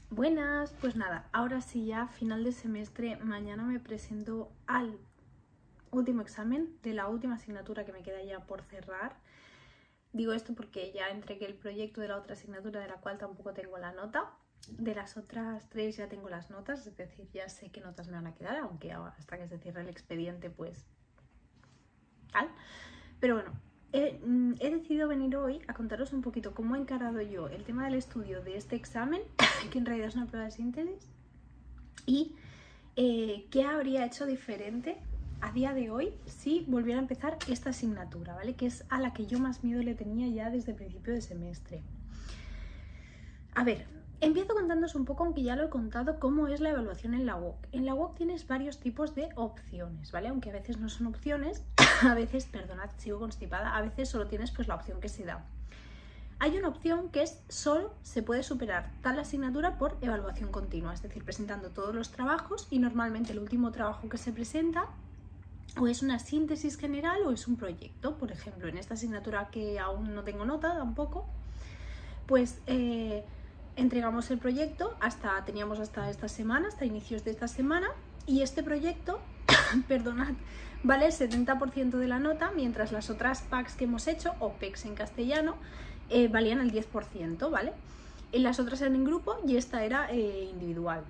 Buenas, pues nada, ahora sí ya final de semestre, mañana me presento al último examen de la última asignatura que me queda ya por cerrar. Digo esto porque ya entregué el proyecto de la otra asignatura de la cual tampoco tengo la nota. De las otras tres ya tengo las notas, es decir, ya sé qué notas me van a quedar, aunque ahora hasta que se cierre el expediente pues tal. Pero bueno, he decidido venir hoy a contaros un poquito cómo he encarado yo el tema del estudio de este examen, que en realidad es una prueba de síntesis, y qué habría hecho diferente a día de hoy si volviera a empezar esta asignatura, ¿vale? Que es a la que yo más miedo le tenía ya desde el principio de semestre. A ver, empiezo contándoos un poco, aunque ya lo he contado, cómo es la evaluación en la UOC. En la UOC tienes varios tipos de opciones, ¿vale? Aunque a veces no son opciones, a veces, perdonad, sigo constipada, a veces solo tienes pues la opción que se da. Hay una opción que es solo se puede superar tal asignatura por evaluación continua, es decir, presentando todos los trabajos y normalmente el último trabajo que se presenta o es una síntesis general o es un proyecto. Por ejemplo, en esta asignatura que aún no tengo nota tampoco, pues entregamos el proyecto teníamos hasta esta semana, hasta inicios de esta semana, y este proyecto, perdonad, vale el 70% de la nota, mientras las otras PACs que hemos hecho, o PECs en castellano, valían el 10%, ¿vale? Las otras eran en grupo y esta era individual.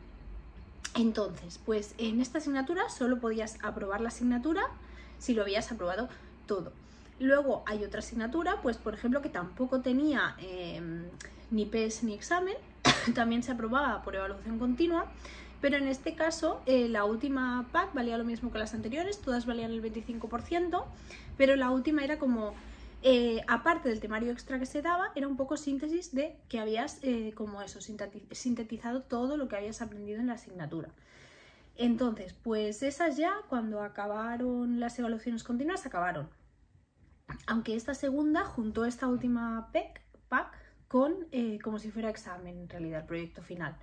Entonces, pues en esta asignatura solo podías aprobar la asignatura si lo habías aprobado todo. Luego hay otra asignatura, pues por ejemplo, que tampoco tenía ni PES ni examen, también se aprobaba por evaluación continua, pero en este caso la última PAC valía lo mismo que las anteriores, todas valían el 25%, pero la última era como, aparte del temario extra que se daba, era un poco síntesis de que habías como eso, sintetizado todo lo que habías aprendido en la asignatura. Entonces, pues esas ya, cuando acabaron las evaluaciones continuas, acabaron. Aunque esta segunda juntó esta última PAC con como si fuera examen, en realidad, el proyecto final.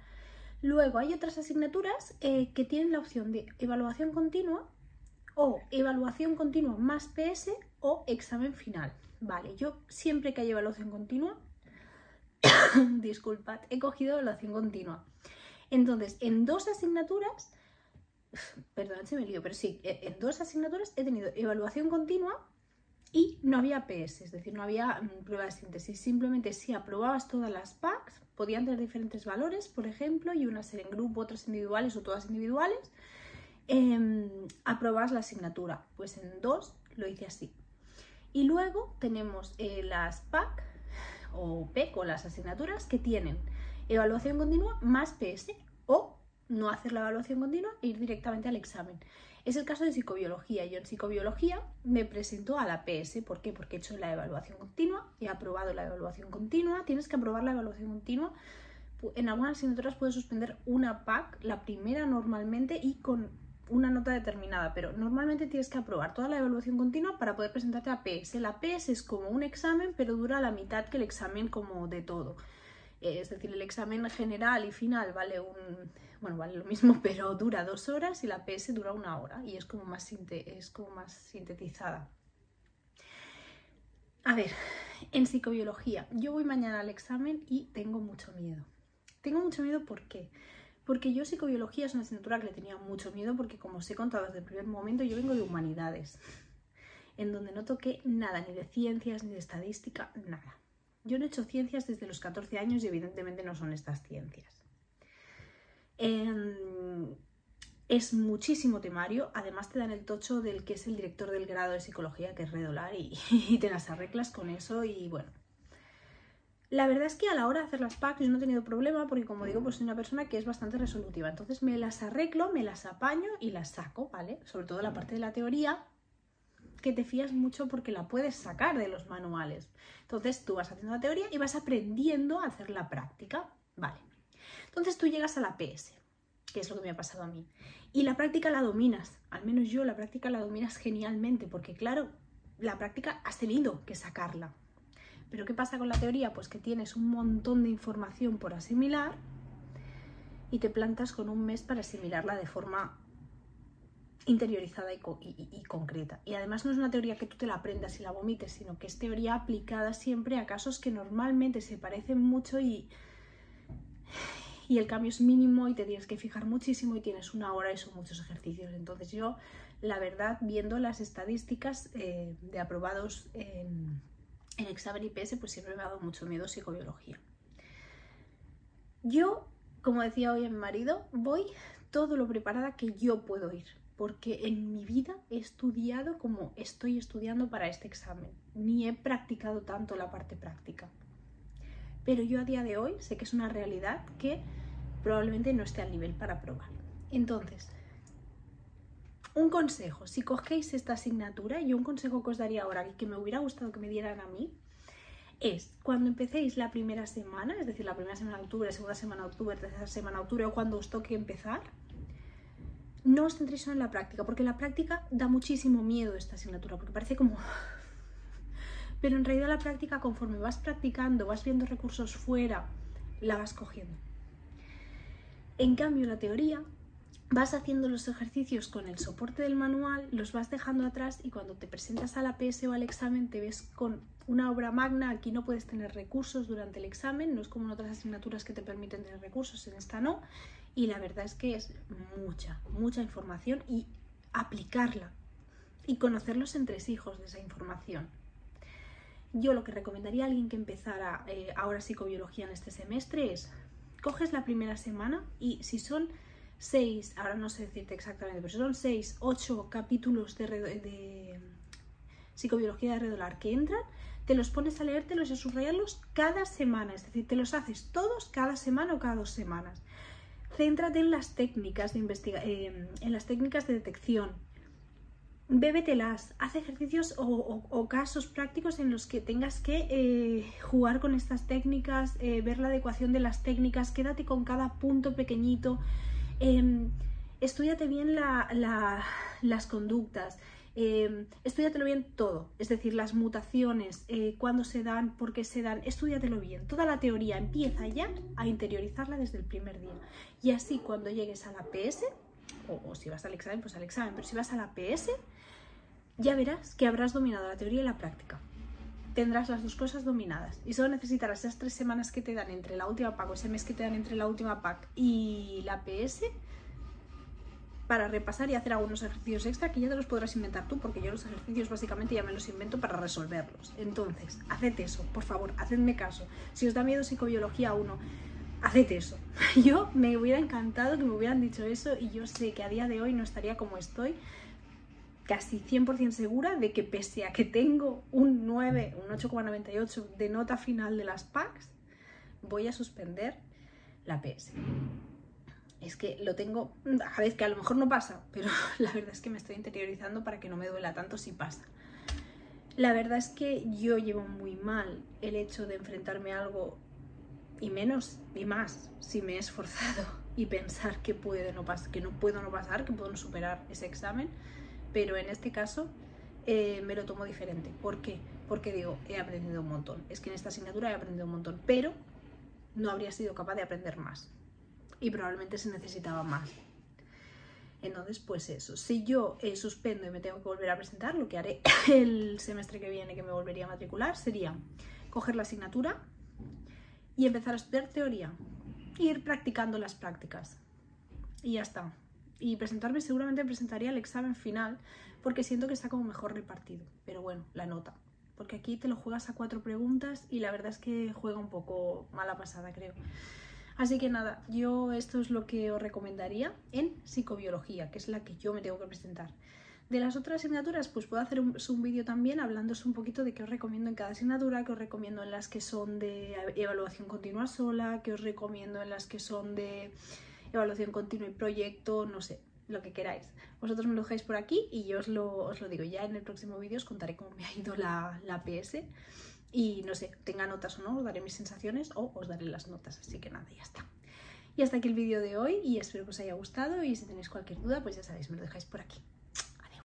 Luego hay otras asignaturas que tienen la opción de evaluación continua o evaluación continua más PS o examen final. Vale, yo siempre que hay evaluación continua, disculpad, he cogido evaluación continua. Entonces, en dos asignaturas, perdón, se me lío, pero sí, en dos asignaturas he tenido evaluación continua y no había PS, es decir, no había prueba de síntesis. Simplemente si aprobabas todas las PACs, podían tener diferentes valores, por ejemplo, y unas ser en grupo, otras individuales o todas individuales, aprobabas la asignatura. Pues en dos lo hice así. Y luego tenemos las PAC o PEC o las asignaturas que tienen evaluación continua más PS o no hacer la evaluación continua e ir directamente al examen. Es el caso de psicobiología. Yo en psicobiología me presento a la PS. ¿Por qué? Porque he hecho la evaluación continua, he aprobado la evaluación continua. Tienes que aprobar la evaluación continua. En algunas asignaturas puedes suspender una PAC, la primera normalmente, y con una nota determinada, pero normalmente tienes que aprobar toda la evaluación continua para poder presentarte a PS. La PS es como un examen, pero dura la mitad que el examen como de todo. Es decir, el examen general y final vale vale lo mismo, pero dura 2 horas y la PS dura 1 hora y es como más sintetizada. A ver, en psicobiología, yo voy mañana al examen y tengo mucho miedo. Tengo mucho miedo, ¿por qué? Porque yo psicobiología es una asignatura que le tenía mucho miedo porque, como os he contado desde el primer momento, yo vengo de humanidades, en donde no toqué nada, ni de ciencias, ni de estadística, nada. Yo no he hecho ciencias desde los 14 años y evidentemente no son estas ciencias. Es muchísimo temario, además te dan el tocho del que es el director del grado de psicología, que es Redolar, y te las arreglas con eso y bueno. La verdad es que a la hora de hacer las PACs yo no he tenido problema porque, como digo, pues soy una persona que es bastante resolutiva. Entonces me las arreglo, me las apaño y las saco, ¿vale? Sobre todo la parte de la teoría, que te fías mucho porque la puedes sacar de los manuales. Entonces tú vas haciendo la teoría y vas aprendiendo a hacer la práctica, ¿vale? Entonces tú llegas a la PS, que es lo que me ha pasado a mí, y la práctica la dominas. Al menos yo la práctica la dominas genialmente porque, claro, la práctica has tenido que sacarla. Pero ¿qué pasa con la teoría? Pues que tienes un montón de información por asimilar y te plantas con un mes para asimilarla de forma interiorizada y concreta. Y además no es una teoría que tú te la aprendas y la vomites, sino que es teoría aplicada siempre a casos que normalmente se parecen mucho y y el cambio es mínimo y te tienes que fijar muchísimo y tienes 1 hora y son muchos ejercicios. Entonces yo, la verdad, viendo las estadísticas de aprobados en examen IPS, pues siempre me ha dado mucho miedo psicobiología. Yo, como decía hoy a mi marido, voy todo lo preparada que yo puedo ir, porque en mi vida he estudiado como estoy estudiando para este examen, ni he practicado tanto la parte práctica. Pero yo a día de hoy sé que es una realidad que probablemente no esté al nivel para aprobar. Entonces, un consejo, si cogéis esta asignatura, yo un consejo que os daría ahora y que me hubiera gustado que me dieran a mí, es cuando empecéis la primera semana, es decir, la primera semana de octubre, segunda semana de octubre, tercera semana de octubre o cuando os toque empezar, no os centréis solo en la práctica, porque la práctica da muchísimo miedo esta asignatura, porque parece como... Pero en realidad la práctica, conforme vas practicando, vas viendo recursos fuera, la vas cogiendo. En cambio, la teoría, vas haciendo los ejercicios con el soporte del manual, los vas dejando atrás y cuando te presentas al APS o al examen te ves con una obra magna. Aquí no puedes tener recursos durante el examen, no es como en otras asignaturas que te permiten tener recursos, en esta no. Y la verdad es que es mucha información y aplicarla y conocer los entresijos de esa información. Yo lo que recomendaría a alguien que empezara ahora psicobiología en este semestre es, coges la primera semana y si son 6, ahora no sé decirte exactamente, pero si son 6, 8 capítulos de psicobiología de Redolar que entran, te los pones a leértelos y a subrayarlos cada semana, es decir, te los haces todos cada semana o cada 2 semanas. Céntrate en las técnicas de en las técnicas de detección. Bébételas, haz ejercicios o casos prácticos en los que tengas que jugar con estas técnicas, ver la adecuación de las técnicas, quédate con cada punto pequeñito, estúdiate bien las conductas, estúdiatelo bien todo, es decir, las mutaciones, cuándo se dan, por qué se dan, estúdiatelo bien, toda la teoría empieza ya a interiorizarla desde el primer día y así cuando llegues a la PS, o si vas al examen, pues al examen, pero si vas a la PS, ya verás que habrás dominado la teoría y la práctica. Tendrás las dos cosas dominadas y solo necesitarás esas 3 semanas que te dan entre la última PAC o ese mes que te dan entre la última PAC y la PS para repasar y hacer algunos ejercicios extra que ya te los podrás inventar tú, porque yo los ejercicios básicamente ya me los invento para resolverlos. Entonces, haced eso, por favor, hacedme caso. Si os da miedo psicobiología 1, haced eso. Yo me hubiera encantado que me hubieran dicho eso y yo sé que a día de hoy no estaría como estoy, casi 100% segura de que pese a que tengo un 9, un 8,98 de nota final de las PACs, voy a suspender la PS. Es que lo tengo, a ver, que a lo mejor no pasa, pero la verdad es que me estoy interiorizando para que no me duela tanto si pasa. La verdad es que yo llevo muy mal el hecho de enfrentarme a algo y menos y más si me he esforzado y pensar que no puedo no pasar, que puedo no superar ese examen. Pero en este caso me lo tomo diferente. ¿Por qué? Porque digo, he aprendido un montón. Es que en esta asignatura he aprendido un montón, pero no habría sido capaz de aprender más. Y probablemente se necesitaba más. Entonces, pues eso. Si yo suspendo y me tengo que volver a presentar, lo que haré el semestre que viene, que me volvería a matricular, sería coger la asignatura y empezar a estudiar teoría. Ir practicando las prácticas. Y ya está. Y presentarme, seguramente presentaría el examen final porque siento que está como mejor repartido, pero bueno, la nota, porque aquí te lo juegas a 4 preguntas y la verdad es que juega un poco mala pasada, creo. Así que nada, yo esto es lo que os recomendaría en psicobiología, que es la que yo me tengo que presentar. De las otras asignaturas, pues puedo hacer un vídeo también hablándoos un poquito de qué os recomiendo en cada asignatura, qué os recomiendo en las que son de evaluación continua sola, qué os recomiendo en las que son de evaluación continua y proyecto, no sé, lo que queráis. Vosotros me lo dejáis por aquí y yo os lo digo. Ya en el próximo vídeo os contaré cómo me ha ido la PS y no sé, tenga notas o no, os daré mis sensaciones o os daré las notas. Así que nada, ya está. Y hasta aquí el vídeo de hoy y espero que os haya gustado y si tenéis cualquier duda, pues ya sabéis, me lo dejáis por aquí.